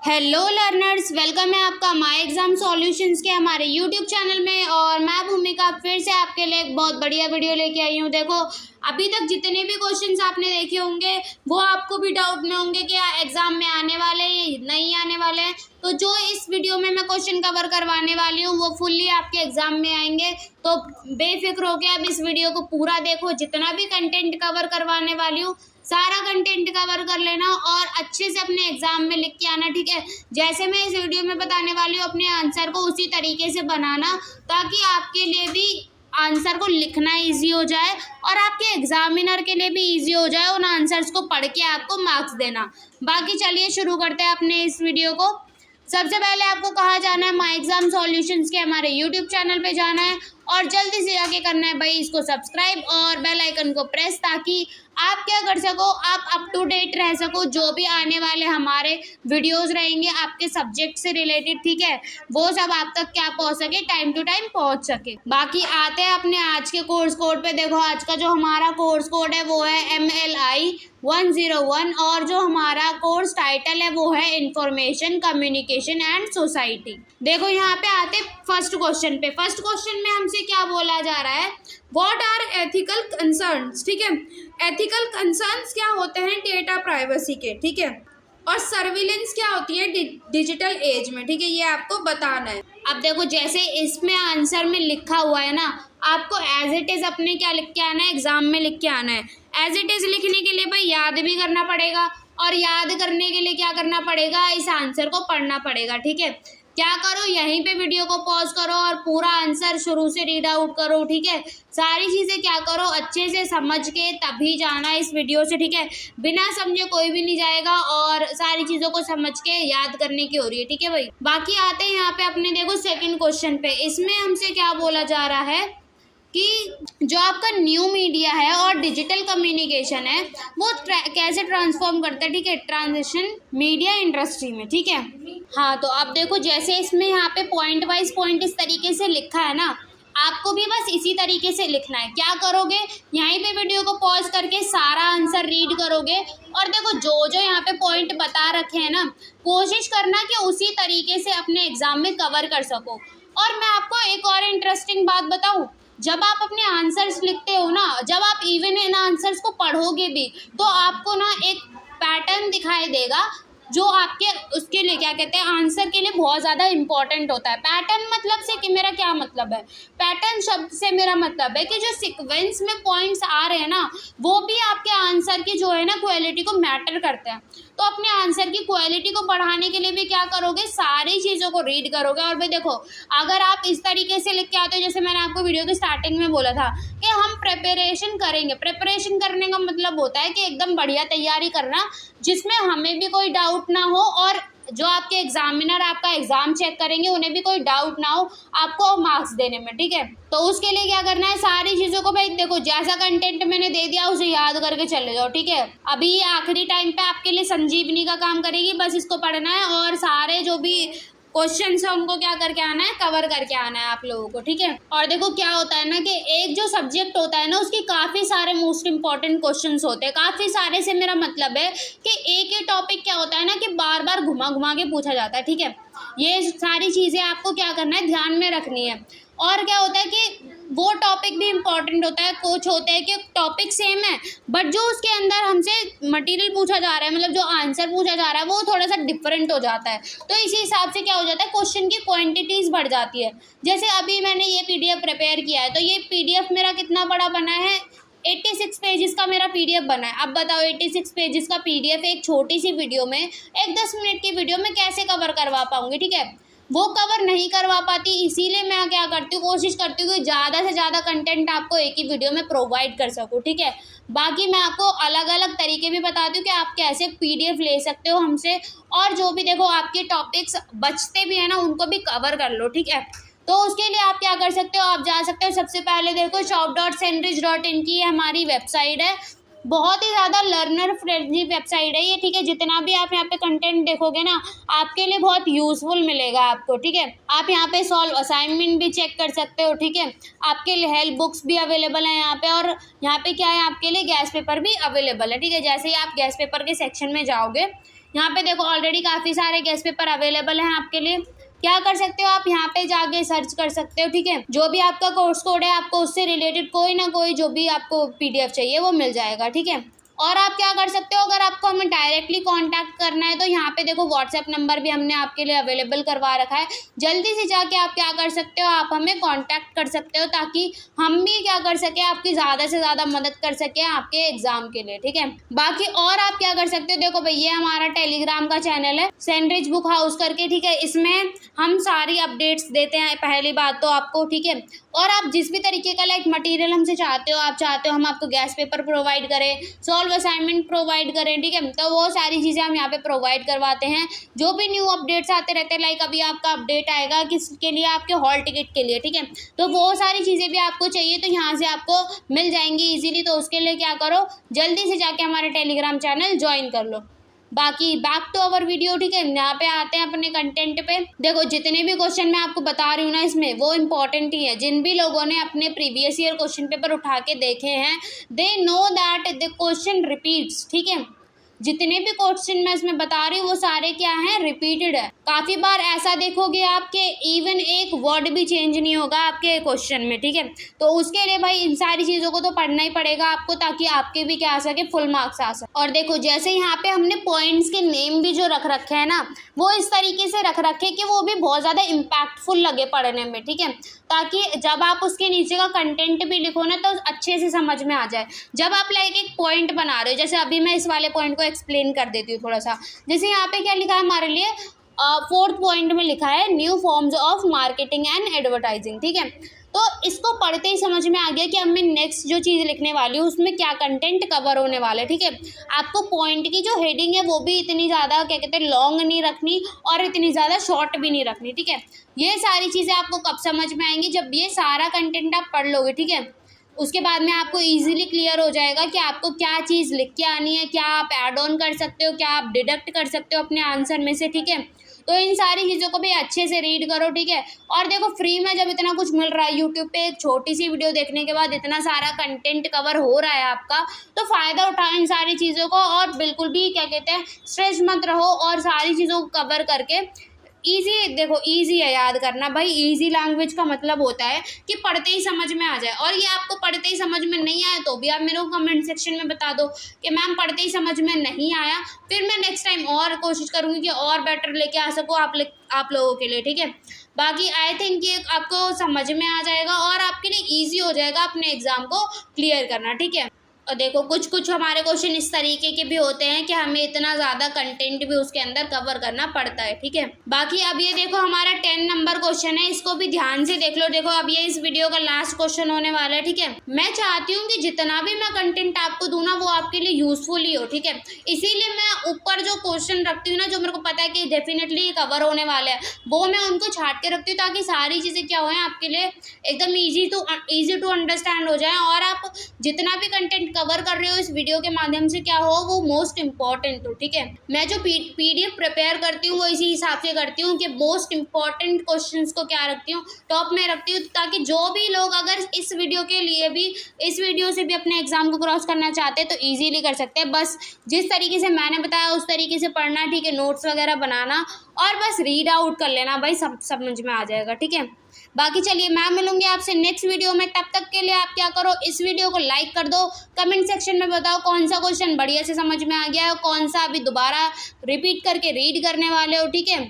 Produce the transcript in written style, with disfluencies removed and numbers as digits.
Hello learners, welcome है आपका my exam solutions के हमारे यूट्यूब चैनल में। और मैं भूमिका फिर से आपके लिए एक बहुत बढ़िया वीडियो लेके आई हूँ। देखो, अभी तक जितने भी क्वेश्चंस आपने देखे होंगे वो आपको भी डाउट में होंगे कि एग्जाम में आने वाले हैं या नहीं आने वाले हैं। तो जो इस वीडियो में मैं क्वेश्चन कवर करवाने वाली हूँ वो फुल्ली आपके एग्जाम में आएंगे। तो बेफिक्र होकर आप इस वीडियो को पूरा देखो। जितना भी कंटेंट कवर करवाने वाली हूँ सारा कंटेंट कवर कर लेना और अच्छे से अपने एग्जाम में लिख के आना, ठीक है। जैसे मैं इस वीडियो में बताने वाली हूँ अपने आंसर को उसी तरीके से बनाना, ताकि आपके लिए भी आंसर को लिखना इजी हो जाए और आपके एग्जामिनर के लिए भी इजी हो जाए उन आंसर्स को पढ़ के आपको मार्क्स देना। बाकी चलिए शुरू करते हैं अपने इस वीडियो को। सबसे पहले आपको कहाँ जाना है, माय एग्जाम सॉल्यूशंस के हमारे यूट्यूब चैनल पे जाना है और जल्दी से जाके करना है भाई इसको सब्सक्राइब और बेल आइकन को प्रेस, ताकि आप क्या कर सको, आप अप टू डेट रह सको। जो भी आने वाले हमारे वीडियोस रहेंगे आपके सब्जेक्ट से रिलेटेड, ठीक है, वो सब आप तक क्या पहुंच सके, टाइम टू टाइम पहुंच सके। बाकी आते हैं अपने आज के कोर्स कोड पे। देखो, आज का जो हमारा कोर्स कोड है वो है MLI 101 और जो हमारा कोर्स टाइटल है वो है इंफॉर्मेशन कम्युनिकेशन एंड सोसाइटी। देखो, यहाँ पे आते फर्स्ट क्वेश्चन पे। फर्स्ट क्वेश्चन में हमसे क्या बोला जा रहा है, व्हाट आर एथिकल कंसर्न्स, ठीक है। एथिकल कंसर्न्स क्या होते हैं डेटा प्राइवेसी के, ठीक है। और सर्विलेंस क्या होती है डिजिटल एज में, ठीक है, ये आपको बताना है। अब देखो, जैसे इसमें आंसर में लिखा हुआ है ना, आपको एज इट इज़ अपने क्या लिख के आना है, एग्जाम में लिख के आना है। एज इट इज़ लिखने के लिए भाई याद भी करना पड़ेगा और याद करने के लिए क्या करना पड़ेगा, इस आंसर को पढ़ना पड़ेगा, ठीक है। क्या करो, यहीं पे वीडियो को पॉज करो और पूरा आंसर शुरू से रीड आउट करो, ठीक है। सारी चीज़ें क्या करो, अच्छे से समझ के तभी जाना इस वीडियो से, ठीक है। बिना समझे कोई भी नहीं जाएगा और सारी चीज़ों को समझ के याद करने की हो रही है, ठीक है भाई। बाकी आते हैं यहाँ पे अपने, देखो सेकंड क्वेश्चन पे। इसमें हमसे क्या बोला जा रहा है कि जो आपका न्यू मीडिया है और डिजिटल कम्युनिकेशन है वो कैसे ट्रांसफॉर्म करता है, ठीक है, ट्रांजिशन मीडिया इंडस्ट्री में, ठीक है। हाँ, तो अब देखो, जैसे इसमें यहाँ पे पॉइंट वाइज पॉइंट इस तरीके से लिखा है ना, आपको भी बस इसी तरीके से लिखना है। क्या करोगे, यहीं पे वीडियो को पॉज करके सारा आंसर रीड करोगे और देखो जो जो यहाँ पे पॉइंट बता रखे हैं ना, कोशिश करना कि उसी तरीके से अपने एग्जाम में कवर कर सको। और मैं आपको एक और इंटरेस्टिंग बात बताऊँ, जब आप अपने आंसर्स लिखते हो ना, जब आप इवन इन आंसर्स को पढ़ोगे भी तो आपको ना एक पैटर्न दिखाई देगा जो आपके उसके लिए क्या कहते हैं, आंसर के लिए बहुत ज़्यादा इंपॉर्टेंट होता है। पैटर्न मतलब से कि मेरा क्या मतलब है, पैटर्न शब्द से मेरा मतलब है कि जो सीक्वेंस में पॉइंट्स आ रहे हैं ना वो भी आपके आंसर की जो है ना क्वालिटी को मैटर करते हैं। तो अपने आंसर की क्वालिटी को बढ़ाने के लिए भी क्या करोगे, सारी चीज़ों को रीड करोगे। और भाई देखो, अगर आप इस तरीके से लिख के आते हो, जैसे मैंने आपको वीडियो की स्टार्टिंग में बोला था कि हम प्रिपरेशन करेंगे। प्रिपरेशन करने का मतलब होता है कि एकदम बढ़िया तैयारी करना जिसमें हमें भी कोई डाउट ना हो और जो आपके एग्जामिनर आपका एग्जाम चेक करेंगे उन्हें भी कोई डाउट ना हो आपको मार्क्स देने में, ठीक है। तो उसके लिए क्या करना है, सारी चीज़ों को भाई देखो, जैसा कंटेंट मैंने दे दिया उसे याद करके चले जाओ, ठीक है। अभी ये आखिरी टाइम पे आपके लिए संजीवनी का काम करेगी, बस इसको पढ़ना है और सारे जो भी क्वेश्चन है उनको क्या करके आना है, कवर करके आना है आप लोगों को, ठीक है। और देखो क्या होता है ना कि एक जो सब्जेक्ट होता है ना उसके काफ़ी सारे मोस्ट इंपॉर्टेंट क्वेश्चंस होते हैं। काफ़ी सारे से मेरा मतलब है कि एक ही टॉपिक क्या होता है ना कि बार बार घुमा घुमा के पूछा जाता है, ठीक है। ये सारी चीज़ें आपको क्या करना है, ध्यान में रखनी है। और क्या होता है कि वो टॉपिक भी इम्पॉर्टेंट होता है, कुछ होते हैं कि टॉपिक सेम है बट जो उसके अंदर हमसे मटेरियल पूछा जा रहा है, मतलब जो आंसर पूछा जा रहा है वो थोड़ा सा डिफरेंट हो जाता है। तो इसी हिसाब से क्या हो जाता है, क्वेश्चन की क्वांटिटीज़ बढ़ जाती है। जैसे अभी मैंने ये PDF प्रिपेयर किया है तो ये PDF मेरा कितना बड़ा बना है, 86 पेजेस का मेरा PDF बना है। अब बताओ 86 पेजेस का PDF एक छोटी सी वीडियो में, एक 10 मिनट की वीडियो में कैसे कवर करवा पाऊँगी, ठीक है। वो कवर नहीं करवा पाती, इसीलिए मैं क्या करती हूँ, कोशिश करती हूँ कि ज़्यादा से ज़्यादा कंटेंट आपको एक ही वीडियो में प्रोवाइड कर सकूँ, ठीक है। बाकी मैं आपको अलग अलग तरीके भी बताती हूँ कि आप कैसे PDF ले सकते हो हमसे, और जो भी देखो आपके टॉपिक्स बचते भी हैं ना उनको भी कवर कर लो, ठीक है। तो उसके लिए आप क्या कर सकते हो, आप जा सकते हो, सबसे पहले देखो shop.senbridge.in की हमारी वेबसाइट है। बहुत ही ज़्यादा लर्नर फ्रेंडली वेबसाइट है ये, ठीक है। जितना भी आप यहाँ पे कंटेंट देखोगे ना आपके लिए बहुत यूज़फुल मिलेगा आपको, ठीक है। आप यहाँ पे सॉल्व असाइनमेंट भी चेक कर सकते हो, ठीक है। आपके लिए हेल्प बुक्स भी अवेलेबल है यहाँ पे, और यहाँ पे क्या है आपके लिए गैस पेपर भी अवेलेबल है, ठीक है। जैसे ही आप गैस पेपर के सेक्शन में जाओगे यहाँ पे देखो ऑलरेडी काफ़ी सारे गेस्ट पेपर अवेलेबल हैं आपके लिए। क्या कर सकते हो आप यहाँ पे जाके सर्च कर सकते हो, ठीक है। जो भी आपका कोर्स कोड है आपको उससे रिलेटेड कोई ना कोई जो भी आपको PDF चाहिए वो मिल जाएगा, ठीक है। और आप क्या कर सकते हो, अगर आपको हमें डायरेक्टली कांटेक्ट करना है तो यहाँ पे देखो व्हाट्सएप नंबर भी हमने आपके लिए अवेलेबल करवा रखा है। जल्दी से जाके आप क्या कर सकते हो, आप हमें कांटेक्ट कर सकते हो ताकि हम भी क्या कर सके, आपकी ज़्यादा से ज़्यादा मदद कर सके आपके एग्जाम के लिए, ठीक है। बाकी और आप क्या कर सकते हो, देखो भाई ये हमारा टेलीग्राम का चैनल है सैंडविच बुक हाउस करके, ठीक है। इसमें हम सारी अपडेट्स देते हैं पहली बात तो आपको, ठीक है। और आप जिस भी तरीके का लाइक मटेरियल हमसे चाहते हो, आप चाहते हो हम आपको गैस पेपर प्रोवाइड करें, सॉल्व असाइनमेंट प्रोवाइड करें, ठीक है, तो वो सारी चीज़ें हम यहाँ पे प्रोवाइड करवाते हैं। जो भी न्यू अपडेट्स आते रहते हैं, लाइक अभी आपका अपडेट आएगा किसके लिए, आपके हॉल टिकट के लिए, ठीक है, तो वो सारी चीज़ें भी आपको चाहिए तो यहाँ से आपको मिल जाएंगी ईजिली। तो उसके लिए क्या करो, जल्दी से जाके हमारे टेलीग्राम चैनल ज्वाइन कर लो। बाकी बैक टू अवर वीडियो, ठीक है, यहाँ पे आते हैं अपने कंटेंट पे। देखो जितने भी क्वेश्चन मैं आपको बता रही हूँ ना इसमें, वो इम्पॉर्टेंट ही है। जिन भी लोगों ने अपने प्रीवियस ईयर क्वेश्चन पेपर उठा के देखे हैं, they know that the question repeats, ठीक है। जितने भी क्वेश्चन मैं इसमें बता रही हूँ वो सारे क्या हैं, रिपीटेड है। काफ़ी बार ऐसा देखोगे आपके इवन एक वर्ड भी चेंज नहीं होगा आपके क्वेश्चन में, ठीक है। तो उसके लिए भाई इन सारी चीज़ों को तो पढ़ना ही पड़ेगा आपको, ताकि आपके भी क्या आ सके, फुल मार्क्स आ सके। और देखो जैसे यहाँ पे हमने पॉइंट्स के नेम भी जो रख रखे हैं ना, वो इस तरीके से रख रखे कि वो भी बहुत ज़्यादा इम्पैक्टफुल लगे पढ़ने में, ठीक है, ताकि जब आप उसके नीचे का कंटेंट भी लिखो ना तो अच्छे से समझ में आ जाए। जब आप लाइक एक पॉइंट बना रहे हो, जैसे अभी मैं इस वाले पॉइंट को एक्सप्लेन कर देती हूँ थोड़ा सा। जैसे यहाँ पे क्या लिखा है हमारे लिए, 4th पॉइंट में लिखा है new forms of marketing and advertising, ठीक है। तो इसको पढ़ते ही समझ में आ गया कि अब मैं नेक्स्ट जो चीज़ लिखने वाली हूँ उसमें क्या कंटेंट कवर होने वाला है, ठीक है। आपको पॉइंट की जो हेडिंग है वो भी इतनी ज़्यादा क्या कहते हैं, लॉन्ग नहीं रखनी और इतनी ज़्यादा शॉर्ट भी नहीं रखनी, ठीक है। ये सारी चीज़ें आपको कब समझ में आएंगी, जब ये सारा कंटेंट आप पढ़ लोगे, ठीक है। उसके बाद में आपको इजीली क्लियर हो जाएगा कि आपको क्या चीज़ लिख के आनी है, क्या आप ऐड ऑन कर सकते हो, क्या आप डिडक्ट कर सकते हो अपने आंसर में से, ठीक है। तो इन सारी चीज़ों को भी अच्छे से रीड करो, ठीक है। और देखो फ्री में जब इतना कुछ मिल रहा है यूट्यूब पे, एक छोटी सी वीडियो देखने के बाद इतना सारा कंटेंट कवर हो रहा है आपका, तो फ़ायदा उठाओ इन सारी चीज़ों को। और बिल्कुल भी क्या कहते हैं, स्ट्रेस मत रहो और सारी चीज़ों को कवर करके ईजी, देखो ईजी है याद करना भाई। ईजी लैंग्वेज का मतलब होता है कि पढ़ते ही समझ में आ जाए। और ये आपको पढ़ते ही समझ में नहीं आया तो भी आप मेरे को कमेंट सेक्शन में बता दो कि मैम पढ़ते ही समझ में नहीं आया, फिर मैं नेक्स्ट टाइम और कोशिश करूँगी कि और बेटर लेके आ सकूँ आप लोगों के लिए, ठीक है। बाकी आई थिंक ये आपको समझ में आ जाएगा और आपके लिए ईजी हो जाएगा अपने एग्ज़ाम को क्लियर करना, ठीक है। और देखो कुछ हमारे क्वेश्चन इस तरीके के भी होते हैं कि हमें इतना ज़्यादा कंटेंट भी उसके अंदर कवर करना पड़ता है, ठीक है। बाकी अब ये देखो हमारा 10 नंबर क्वेश्चन है, इसको भी ध्यान से देख लो। देखो अब ये इस वीडियो का लास्ट क्वेश्चन होने वाला है, ठीक है। मैं चाहती हूँ कि जितना भी मैं कंटेंट आपको दूँ ना वो आपके लिए यूजफुल ही हो, ठीक है। इसीलिए मैं ऊपर जो क्वेश्चन रखती हूँ ना, जो मेरे को पता है कि डेफिनेटली कवर होने वाले हैं, वो मैं उनको छाट के रखती हूँ ताकि सारी चीज़ें क्या हो आपके लिए एकदम ईजी टू अंडरस्टैंड हो जाए। और आप जितना भी कंटेंट कवर कर रहे हो इस वीडियो के माध्यम से क्या हो, वो मोस्ट इम्पॉर्टेंट हो, ठीक है। मैं जो PDF प्रिपेयर करती हूँ वो इसी हिसाब से करती हूँ कि मोस्ट इम्पॉर्टेंट क्वेश्चंस को क्या रखती हूँ, टॉप में रखती हूँ, ताकि जो भी लोग अगर इस वीडियो के लिए भी, इस वीडियो से भी अपने एग्जाम को क्रॉस करना चाहते हैं तो ईजीली कर सकते हैं। बस जिस तरीके से मैंने बताया उस तरीके से पढ़ना, ठीक है, नोट्स वगैरह बनाना और बस रीड आउट कर लेना भाई, सब समझ में आ जाएगा, ठीक है। बाकी चलिए मैं मिलूंगी आपसे नेक्स्ट वीडियो में, तब तक के लिए आप क्या करो, इस वीडियो को लाइक कर दो, कमेंट सेक्शन में बताओ कौन सा क्वेश्चन बढ़िया से समझ में आ गया है, कौन सा अभी दोबारा रिपीट करके रीड करने वाले हो, ठीक है।